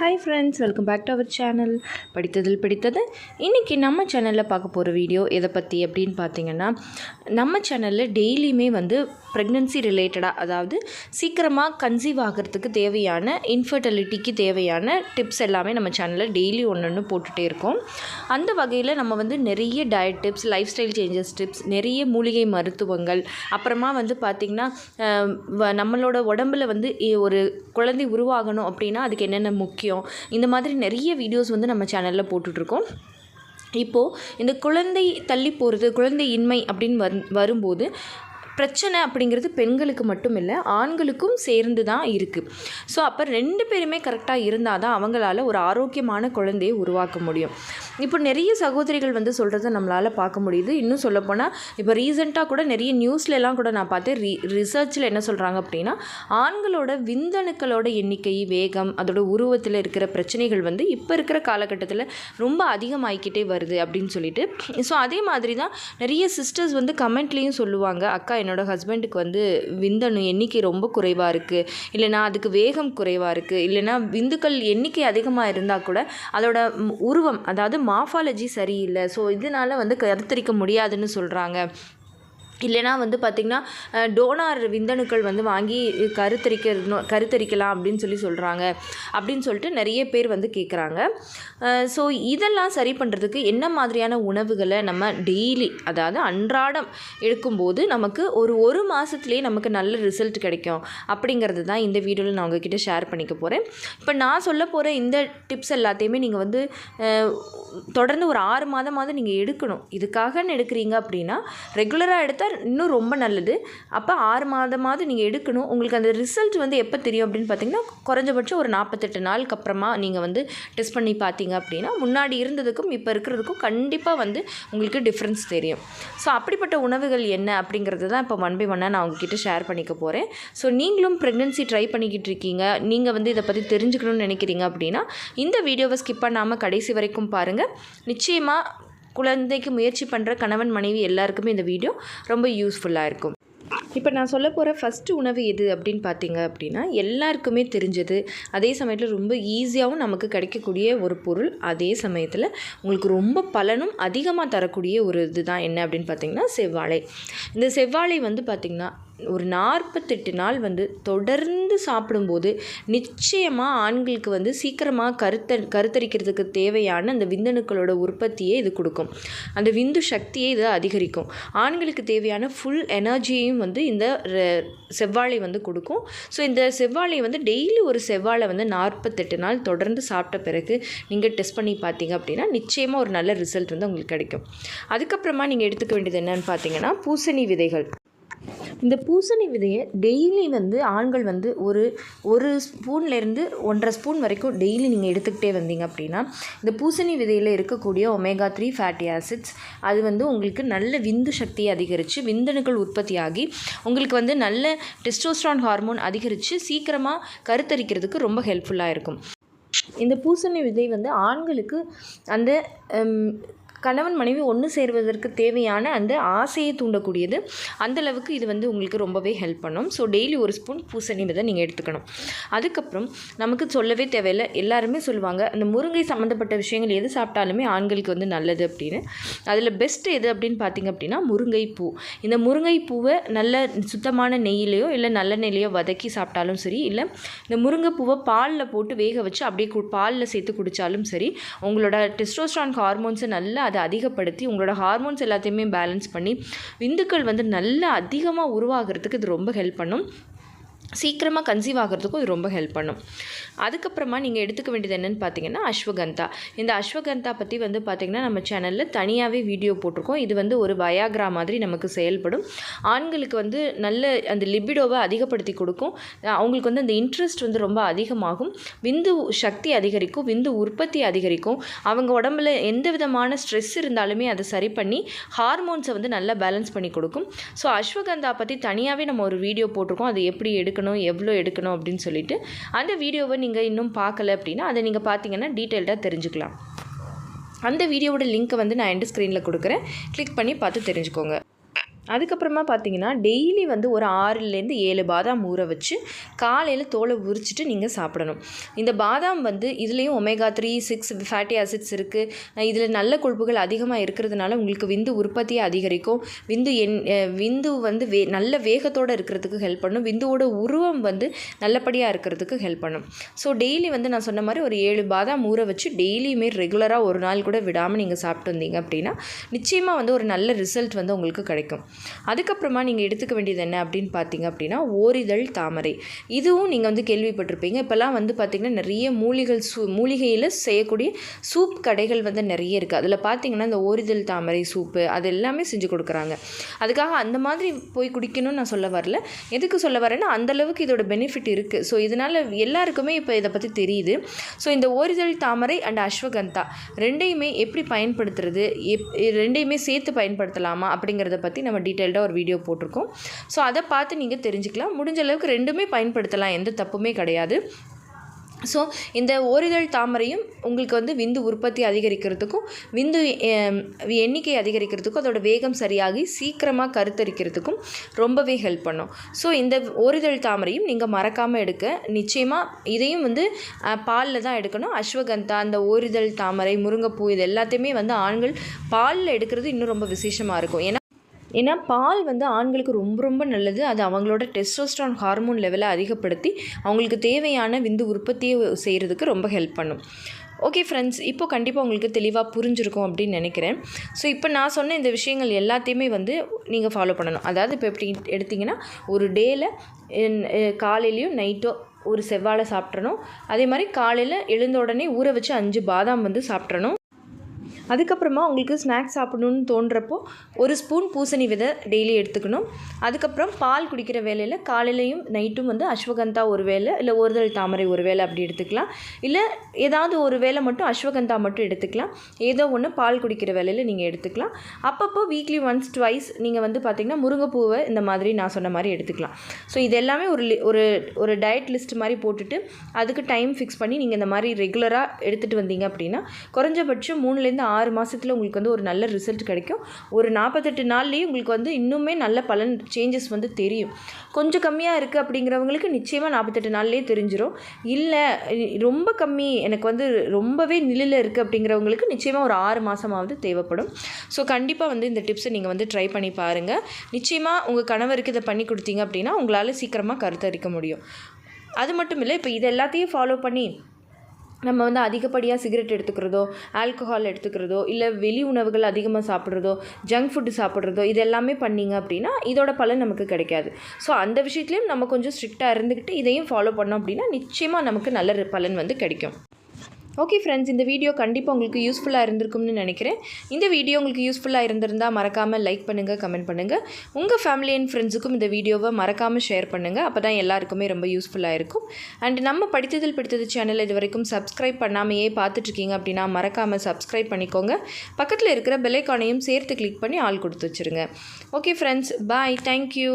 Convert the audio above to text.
Hi friends, welcome back to our channel படித்ததில் பிடித்தது. இன்றைக்கி நம்ம சேனலில் பார்க்க போகிற வீடியோ எதை பற்றி அப்படின்னு பார்த்தீங்கன்னா, நம்ம சேனலில் டெய்லியுமே ப்ரெக்னென்சி ரிலேட்டடாக, அதாவது சீக்கிரமாக கன்சீவ் ஆகிறதுக்கு தேவையான, இன்ஃபர்டிலிட்டிக்கு தேவையான டிப்ஸ் எல்லாமே நம்ம சேனலில் டெய்லி ஒன்று போட்டுகிட்டே இருக்கோம். அந்த வகையில் நம்ம நிறைய diet tips, life style changes tips, நிறைய மூலிகை மருத்துவங்கள், அப்புறமா பார்த்திங்கன்னா நம்மளோட உடம்பில் ஒரு குழந்தை உருவாகணும் அப்படின்னா அதுக்கு என்னென்ன முக்கியம், இந்த மாதிரி நிறைய வீடியோஸ் நம்ம சேனலில் போட்டுட்ருக்கோம். இப்போது இந்த குழந்தை தள்ளி போகிறது, குழந்தை இன்மை அப்படின்னு வரும்போது பிரச்சனை அப்படிங்கிறது பெண்களுக்கு மட்டும் இல்லை, ஆண்களுக்கும் சேர்ந்து தான் இருக்குது. ஸோ அப்போ 2 பேருமே கரெக்டாக இருந்தால் தான் அவங்களால ஒரு ஆரோக்கியமான குழந்தையை உருவாக்க முடியும். இப்போ நிறைய சகோதரிகள் சொல்கிறத நம்மளால் பார்க்க முடியுது. இன்னும் சொல்லப்போனால் இப்போ ரீசெண்டாக கூட நிறைய நியூஸ்லலாம் கூட நான் பார்த்தேன். ரிசர்ச்சில் என்ன சொல்கிறாங்க அப்படின்னா, ஆண்களோட விந்தணுக்களோட எண்ணிக்கை, வேகம், அதோட உருவத்தில் இருக்கிற பிரச்சனைகள் இப்போ இருக்கிற காலகட்டத்தில் ரொம்ப அதிகமாகிக்கிட்டே வருது அப்படின்னு சொல்லிட்டு. ஸோ அதே மாதிரி தான் நிறைய சிஸ்டர்ஸ் கமெண்ட்லேயும் சொல்லுவாங்க, அக்கா என்னோடய ஹஸ்பண்டுக்கு விந்தணு எண்ணிக்கை ரொம்ப குறைவாக இருக்குது, இல்லைனா அதுக்கு வேகம் குறைவாக இருக்குது, இல்லைனா விந்துக்கள் எண்ணிக்கை அதிகமாக இருந்தால் கூட அதோட உருவம், அதாவது மார்ஃபாலஜி சரியில்லை, ஸோ இதனால் கருத்தரிக்க முடியாதுன்னு சொல்கிறாங்க. இல்லைனா பார்த்திங்கன்னா டோனார் விந்தணுக்கள் வாங்கி கருத்தரிக்கலாம் அப்படின்னு சொல்கிறாங்க அப்படின்னு சொல்லிட்டு நிறைய பேர் கேட்குறாங்க. ஸோ இதெல்லாம் சரி பண்ணுறதுக்கு என்ன மாதிரியான உணவுகளை நம்ம டெய்லி, அதாவது அன்றாடம் எடுக்கும்போது நமக்கு ஒரு மாதத்துலேயே நமக்கு நல்ல ரிசல்ட் கிடைக்கும் அப்படிங்கிறது தான் இந்த வீடியோவில் நான் உங்ககிட்ட ஷேர் பண்ணிக்க போகிறேன். இப்போ நான் சொல்ல போகிற இந்த டிப்ஸ் எல்லாத்தையுமே நீங்கள் தொடர்ந்து ஒரு 6 மாதமாவது நீங்கள் எடுக்கணும். இதுக்காகன்னு எடுக்கிறீங்க அப்படின்னா ரெகுலராக எடுத்தால் இன்னும் ரொம்ப நல்லது. அப்போ 6 மாதமாவது நீங்கள் எடுக்கணும். உங்களுக்கு அந்த ரிசல்ட் எப்போ தெரியும் அப்படின்னு பார்த்தீங்கன்னா, குறைஞ்சபட்சம் ஒரு 48 நாளுக்கு அப்புறமா நீங்கள் டெஸ்ட் பண்ணி பார்த்தீங்க அப்படின்னா முன்னாடி இருந்ததுக்கும் இப்போ இருக்கிறதுக்கும் கண்டிப்பாக உங்களுக்கு டிஃப்ரென்ஸ் தெரியும். ஸோ அப்படிப்பட்ட உணவுகள் என்ன அப்படிங்கிறது தான் இப்போ 1 by 1 நான் உங்ககிட்ட ஷேர் பண்ணிக்க போகிறேன். ஸோ நீங்களும் ப்ரெக்னென்சி ட்ரை பண்ணிக்கிட்டு இருக்கீங்க, நீங்கள் இதை பற்றி தெரிஞ்சுக்கணும்னு நினைக்கிறீங்க அப்படின்னா இந்த வீடியோவை ஸ்கிப் பண்ணாமல் கடைசி வரைக்கும் பாருங்கள். நிச்சயமாக குழந்தைக்கு முயற்சி பண்ணுற கணவன் மனைவி எல்லாருக்குமே இந்த வீடியோ ரொம்ப யூஸ்ஃபுல்லாக இருக்கும். இப்போ நான் சொல்ல போகிற ஃபஸ்ட்டு உணவு எது அப்படின்னு பார்த்தீங்க அப்படின்னா, எல்லாருக்குமே தெரிஞ்சது, அதே சமயத்தில் ரொம்ப ஈஸியாகவும் நமக்கு கிடைக்கக்கூடிய ஒரு பொருள், அதே சமயத்தில் உங்களுக்கு ரொம்ப பலனும் அதிகமாக தரக்கூடிய ஒரு இது தான் என்ன அப்படின்னு பார்த்தீங்கன்னா செவ்வாழை. இந்த செவ்வாழை பார்த்திங்கன்னா ஒரு 48 நாள் தொடர்ந்து சாப்பிடும்போது நிச்சயமாக ஆண்களுக்கு சீக்கிரமாக கருத்தரிக்கிறதுக்கு தேவையான அந்த விந்தணுக்களோட உற்பத்தியை இது கொடுக்கும். அந்த விந்து சக்தியை இது அதிகரிக்கும். ஆண்களுக்கு தேவையான ஃபுல் எனர்ஜியையும் இந்த செவ்வாழை கொடுக்கும். ஸோ இந்த செவ்வாழை டெய்லி ஒரு செவ்வாழை 48 நாள் தொடர்ந்து சாப்பிட்ட பிறகு நீங்கள் டெஸ்ட் பண்ணி பார்த்தீங்க அப்படின்னா நிச்சயமாக ஒரு நல்ல ரிசல்ட் உங்களுக்கு கிடைக்கும். அதுக்கப்புறமா நீங்கள் எடுத்துக்க வேண்டியது என்னன்னு பார்த்தீங்கன்னா பூசணி விதைகள். இந்த பூசணி விதையை டெய்லி ஆண்கள் ஒரு ஸ்பூன்லேருந்து 1.5 ஸ்பூன் வரைக்கும் டெய்லி நீங்கள் எடுத்துக்கிட்டே வந்தீங்க அப்படின்னா இந்த பூசணி விதையில் இருக்கக்கூடிய ஒமேகா 3 ஃபேட்டி ஆசிட்ஸ் அது உங்களுக்கு நல்ல விந்து சக்தியை அதிகரித்து விந்தணுக்கள் உற்பத்தியாகி உங்களுக்கு நல்ல டெஸ்டோஸ்டரான் ஹார்மோன் அதிகரித்து சீக்கிரமாக கருத்தரிக்கிறதுக்கு ரொம்ப ஹெல்ப்ஃபுல்லாக இருக்கும். இந்த பூசணி விதை ஆண்களுக்கு அந்த கணவன் மனைவி ஒன்று சேர்வதற்கு தேவையான அந்த ஆசையை தூண்டக்கூடியது. அந்தளவுக்கு இது உங்களுக்கு ரொம்பவே ஹெல்ப் பண்ணும். ஸோ டெய்லி 1 ஸ்பூன் பூசணி விதை நீங்கள் எடுத்துக்கணும். அதுக்கப்புறம் நமக்கு சொல்லவே தேவையில்லை, எல்லாருமே சொல்லுவாங்க அந்த முருங்கை சம்மந்தப்பட்ட விஷயங்கள் எது சாப்பிட்டாலுமே ஆண்களுக்கு நல்லது அப்படின்னு. அதில் பெஸ்ட்டு எது அப்படின்னு பார்த்தீங்க அப்படின்னா முருங்கைப்பூ. இந்த முருங்கைப்பூவை நல்ல சுத்தமான நெய்யிலையோ இல்லை நல்ல நெய்யிலையோ வதக்கி சாப்பிட்டாலும் சரி, இல்லை இந்த முருங்கைப்பூவை பாலில் போட்டு வேக வச்சு அப்படியே பாலில் சேர்த்து குடித்தாலும் சரி, உங்களோட டெஸ்டோஸ்டரான் ஹார்மோன்ஸை நல்லா அதை அதிகப்படுத்தி உங்களோட ஹார்மோன்ஸ் எல்லாத்தையுமே பேலன்ஸ் பண்ணி விந்துக்கள் நல்லா அதிகமாக உருவாகிறதுக்கு இது ரொம்ப ஹெல்ப் பண்ணும். சீக்கிரமாக கன்சீவ் ஆகிறதுக்கும் இது ரொம்ப ஹெல்ப் பண்ணும். அதுக்கப்புறமா நீங்கள் எடுத்துக்க வேண்டியது என்னென்னு பார்த்தீங்கன்னா அஸ்வகந்தா. இந்த அஸ்வகந்தா பற்றி பார்த்திங்கன்னா நம்ம சேனலில் தனியாகவே வீடியோ போட்டிருக்கோம். இது ஒரு வயாக்ரா மாதிரி நமக்கு செயல்படும். ஆண்களுக்கு நல்ல அந்த லிபிடோவை அதிகப்படுத்தி கொடுக்கும். அவங்களுக்கு அந்த இன்ட்ரெஸ்ட் ரொம்ப அதிகமாகும். விந்து சக்தி அதிகரிக்கும், விந்து உற்பத்தி அதிகரிக்கும். அவங்க உடம்புல எந்த விதமான ஸ்ட்ரெஸ் இருந்தாலுமே அதை சரி பண்ணி ஹார்மோன்ஸை நல்லா பேலன்ஸ் பண்ணி கொடுக்கும். ஸோ அஸ்வகந்தா பற்றி தனியாகவே நம்ம ஒரு வீடியோ போட்டிருக்கோம். அது எப்படி எடுக்கணும், எவ்வளோ எடுக்கணும் அப்படின்னு சொல்லிட்டு அந்த வீடியோவை நீங்கள் இன்னும் பார்க்கல அப்படின்னா அதை நீங்கள் பார்த்தீங்கன்னா டீட்டெயில்டாக தெரிஞ்சுக்கலாம். அந்த வீடியோவோட லிங்க்கை நான் எண்ட் ஸ்க்ரீனில் கொடுக்குறேன், கிளிக் பண்ணி பார்த்து தெரிஞ்சுக்கோங்க. அதுக்கப்புறமா பார்த்தீங்கன்னா டெய்லி வந்து ஒரு 6லேருந்து 7 பாதாம் ஊற வச்சு காலையில் தோலை உரிச்சிட்டு நீங்கள் சாப்பிடணும். இந்த பாதாம் வந்து இதுலேயும் ஒமேகா 3, 6 ஃபேட்டி ஆசிட்ஸ் இருக்குது. இதில் நல்ல கொழுப்புகள் அதிகமாக இருக்கிறதுனால உங்களுக்கு விந்து உற்பத்தியை அதிகரிக்கும். விந்து வந்து நல்ல வேகத்தோடு இருக்கிறதுக்கு ஹெல்ப் பண்ணும். விந்துவோட உருவம் வந்து நல்லபடியாக இருக்கிறதுக்கு ஹெல்ப் பண்ணும். ஸோ டெய்லி வந்து நான் சொன்ன மாதிரி ஒரு 7 பாதாம் ஊற வச்சு டெய்லியுமே ரெகுலராக ஒரு நாள் கூட விடாமல் நீங்கள் சாப்பிட்டு வந்தீங்க அப்படின்னா நிச்சயமாக வந்து ஒரு நல்ல ரிசல்ட் வந்து உங்களுக்கு கிடைக்கும். அதுக்கப்புறமா நீங்கள் எடுத்துக்க வேண்டியது என்ன அப்படின்னு பார்த்தீங்க அப்படின்னா ஓரிதழ் தாமரை. இதுவும் நீங்கள் வந்து கேள்விப்பட்டிருப்பீங்க. இப்போல்லாம் வந்து பார்த்திங்கன்னா நிறைய மூலிகையில் செய்யக்கூடிய சூப் கடைகள் வந்து நிறைய இருக்குது. அதில் பார்த்திங்கன்னா இந்த ஓரிதழ் தாமரை சூப்பு அது எல்லாமே செஞ்சு கொடுக்குறாங்க. அதுக்காக அந்த மாதிரி போய் குடிக்கணும்னு நான் சொல்ல வரல. எதுக்கு சொல்ல வரேன்னா அந்தளவுக்கு இதோட பெனிஃபிட் இருக்குது. ஸோ இதனால் எல்லாருக்குமே இப்போ இதை பற்றி தெரியுது. ஸோ இந்த ஓரிதழ் தாமரை அண்ட் அஸ்வகந்தா ரெண்டையுமே எப்படி பயன்படுத்துறது, ரெண்டையுமே சேர்த்து பயன்படுத்தலாமா அப்படிங்கிறத பற்றி நம்ம டீட்டெயில்டாக ஒரு வீடியோ போட்டிருக்கோம். ஸோ அதை பார்த்து நீங்கள் தெரிஞ்சுக்கலாம். முடிஞ்ச அளவுக்கு ரெண்டுமே பயன்படுத்தலாம், எந்த தப்புமே கிடையாது. ஸோ இந்த ஓரிதழ் தாமரையும் உங்களுக்கு வந்து விந்து உற்பத்தி அதிகரிக்கிறதுக்கும் விந்து எண்ணிக்கை அதிகரிக்கிறதுக்கும் அதோட வேகம் சரியாகி சீக்கிரமாக கருத்தரிக்கிறதுக்கும் ரொம்பவே ஹெல்ப் பண்ணும். ஸோ இந்த ஓரிதழ் தாமரையும் நீங்கள் மறக்காமல் எடுக்க. நிச்சயமாக இதையும் வந்து பாலில் தான் எடுக்கணும். அஸ்வகந்தா, அந்த ஓரிதழ் தாமரை, முருங்கைப்பூ இது எல்லாத்தையுமே வந்து ஆண்கள் பாலில் எடுக்கிறது இன்னும் ரொம்ப விசேஷமாக இருக்கும். ஏன்னா பால் வந்து ஆண்களுக்கு ரொம்ப ரொம்ப நல்லது. அது அவங்களோட டெஸ்டோஸ்டரான் ஹார்மோன் லெவலை அதிகப்படுத்தி அவங்களுக்கு தேவையான விந்து உற்பத்தியை செய்கிறதுக்கு ரொம்ப ஹெல்ப் பண்ணும். ஓகே ஃப்ரெண்ட்ஸ், இப்போது கண்டிப்பாக உங்களுக்கு தெளிவாக புரிஞ்சிருக்கும் அப்படின்னு நினைக்கிறேன். ஸோ இப்போ நான் சொன்ன இந்த விஷயங்கள் எல்லாத்தையுமே வந்து நீங்கள் ஃபாலோ பண்ணணும். அதாவது இப்போ எப்படி எடுத்திங்கன்னா ஒரு டேயில் காலையிலையும் நைட்டோ ஒரு செவ்வாழை சாப்பிட்றணும். அதே மாதிரி காலையில் எழுந்த உடனே ஊற வச்சு 5 பாதாம் வந்து சாப்பிட்றணும். அதுக்கப்புறமா உங்களுக்கு ஸ்நாக்ஸ் சாப்பிடணுன்னு தோன்றப்போ ஒரு ஸ்பூன் பூசணி விதை டெய்லி எடுத்துக்கணும். அதுக்கப்புறம் பால் குடிக்கிற வேலையில் காலையிலையும் நைட்டும் வந்து அஸ்வகந்தா ஒரு வேளை, இல்லை ஓரிதழ் தாமரை ஒரு வேளை அப்படி எடுத்துக்கலாம். இல்லை ஏதாவது ஒரு வேளை மட்டும் அஸ்வகந்தா மட்டும் எடுத்துக்கலாம். ஏதோ ஒன்று பால் குடிக்கிற வேலையில் நீங்கள் எடுத்துக்கலாம். அப்பப்போ வீக்லி ஒன்ஸ் ட்வைஸ் நீங்கள் வந்து பார்த்திங்கன்னா முருங்கைப்பூவை இந்த மாதிரி நான் சொன்ன மாதிரி எடுத்துக்கலாம். ஸோ இது எல்லாமே ஒரு டயட் லிஸ்ட் மாதிரி போட்டுட்டு அதுக்கு டைம் ஃபிக்ஸ் பண்ணி நீங்கள் இந்த மாதிரி ரெகுலராக எடுத்துகிட்டு வந்தீங்க அப்படின்னா குறைஞ்சபட்சம் 3லேருந்து 6 மாதத்தில் உங்களுக்கு வந்து ஒரு நல்ல ரிசல்ட் கிடைக்கும். ஒரு 48 நாள்லேயே உங்களுக்கு வந்து இன்னுமே நல்ல பலன் சேஞ்சஸ் வந்து தெரியும். கொஞ்சம் கம்மியாக இருக்குது அப்படிங்கிறவங்களுக்கு நிச்சயமாக 48 நாள்லேயே தெரிஞ்சிடும். இல்லை ரொம்ப கம்மி, எனக்கு வந்து ரொம்பவே நிலையில் இருக்குது அப்படிங்கிறவங்களுக்கு நிச்சயமாக ஒரு 6 மாதமாவது தேவைப்படும். ஸோ கண்டிப்பாக வந்து இந்த டிப்ஸை நீங்கள் வந்து ட்ரை பண்ணி பாருங்கள். நிச்சயமாக உங்கள் கணவருக்கு இதை பண்ணி கொடுத்தீங்க அப்படின்னா உங்களால் சீக்கிரமாக கருத்தரிக்க முடியும். அது மட்டும் இல்லை, இப்போ இது எல்லாத்தையும் ஃபாலோ பண்ணி நம்ம வந்து அதிகப்படியாக சிகரெட் எடுத்துக்கிறதோ, ஆல்கஹால் எடுத்துக்கிறதோ, இல்லை வெளி உணவுகள் அதிகமாக சாப்பிட்றதோ, ஜங்க் ஃபுட்டு சாப்பிட்றதோ இது எல்லாமே பண்ணிங்க அப்படின்னா இதோட பலன் நமக்கு கிடைக்காது. ஸோ அந்த விஷயத்துலையும் நம்ம கொஞ்சம் ஸ்ட்ரிக்டாக இருந்துக்கிட்டு இதையும் ஃபாலோ பண்ணோம் அப்படின்னா நிச்சயமாக நமக்கு நல்ல பலன் வந்து கிடைக்கும். ஓகே ஃப்ரெண்ட்ஸ், இந்த வீடியோ கண்டிப்பாக உங்களுக்கு யூஸ்ஃபுல்லாக இருந்திருக்கும்னு நினைக்கிறேன். இந்த வீடியோ உங்களுக்கு யூஸ்ஃபுல்லாக இருந்திருந்தால் மறக்காமல் லைக் பண்ணுங்கள், கமெண்ட் பண்ணுங்கள். உங்கள் ஃபேமிலி அண்ட் ஃப்ரெண்ட்ஸுக்கும் இந்த வீடியோவை மறக்காமல் ஷேர் பண்ணுங்கள். அப்போ தான் எல்லாருக்குமே ரொம்ப யூஸ்ஃபுல்லாக இருக்கும். அண்ட் நம்ம படித்ததில் பிடித்தது சேனல் இது வரைக்கும் சப்ஸ்கிரைப் பண்ணாமையே பார்த்துட்ருக்கீங்க அப்படின்னா மறக்காமல் சப்ஸ்கிரைப் பண்ணிக்கோங்க. பக்கத்தில் இருக்கிற பெல் ஐகானையும் சேர்த்து கிளிக் பண்ணி ஆல் கொடுத்து வச்சுருங்க. ஓகே ஃப்ரெண்ட்ஸ், பாய், தேங்க்யூ.